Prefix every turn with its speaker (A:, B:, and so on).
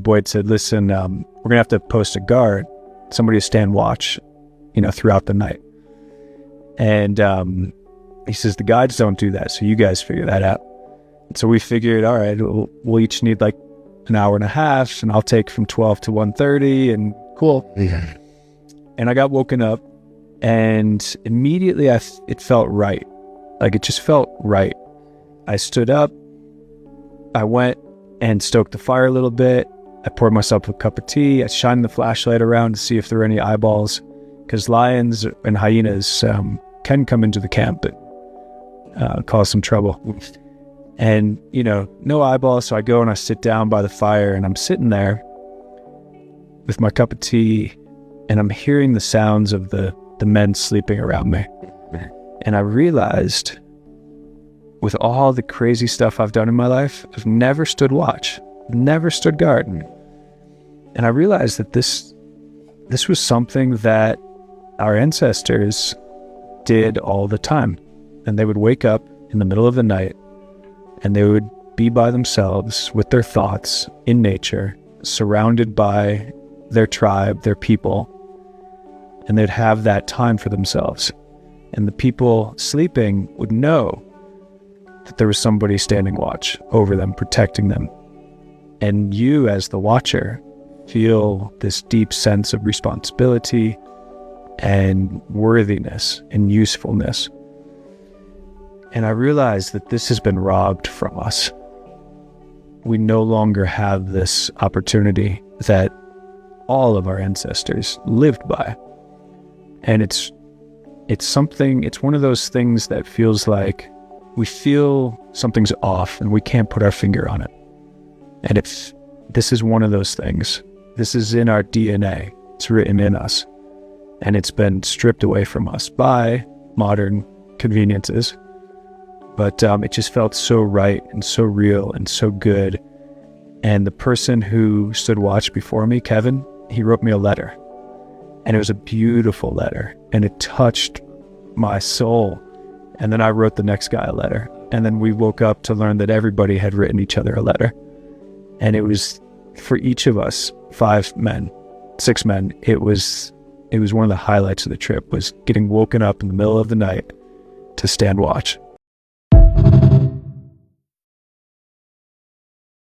A: Boyd said, listen, we're going to have to post a guard, somebody to stand watch, throughout the night. And he says, the guides don't do that, so you guys figure that out. And so we figured, all right, we'll each need like an hour and a half, and I'll take from 12 to 1:30, and cool.
B: Yeah.
A: And I got woken up, and immediately it felt right. Like, it just felt right. I stood up, I went and stoked the fire a little bit. I poured myself a cup of tea. I shined the flashlight around to see if there were any eyeballs, because lions and hyenas can come into the camp and cause some trouble. And, no eyeballs. So I go and I sit down by the fire, and I'm sitting there with my cup of tea, and I'm hearing the sounds of the men sleeping around me. And I realized, with all the crazy stuff I've done in my life, I've never stood watch, never stood guard. And I realized that this was something that our ancestors did all the time. And they would wake up in the middle of the night, and they would be by themselves with their thoughts in nature, surrounded by their tribe, their people, and they'd have that time for themselves. And the people sleeping would know that there was somebody standing watch over them, protecting them. And you, as the watcher, feel this deep sense of responsibility and worthiness and usefulness. And I realized that this has been robbed from us. We no longer have this opportunity that all of our ancestors lived by. And it's one of those things that feels like we feel something's off and we can't put our finger on it. And this is one of those things. This is in our DNA. It's written in us. And it's been stripped away from us by modern conveniences. But it just felt so right and so real and so good. And the person who stood watch before me, Kevin, he wrote me a letter. And it was a beautiful letter. And it touched my soul. And then I wrote the next guy a letter. And then we woke up to learn that everybody had written each other a letter. And it was, for each of us, 6 men, it was one of the highlights of the trip, was getting woken up in the middle of the night to stand watch.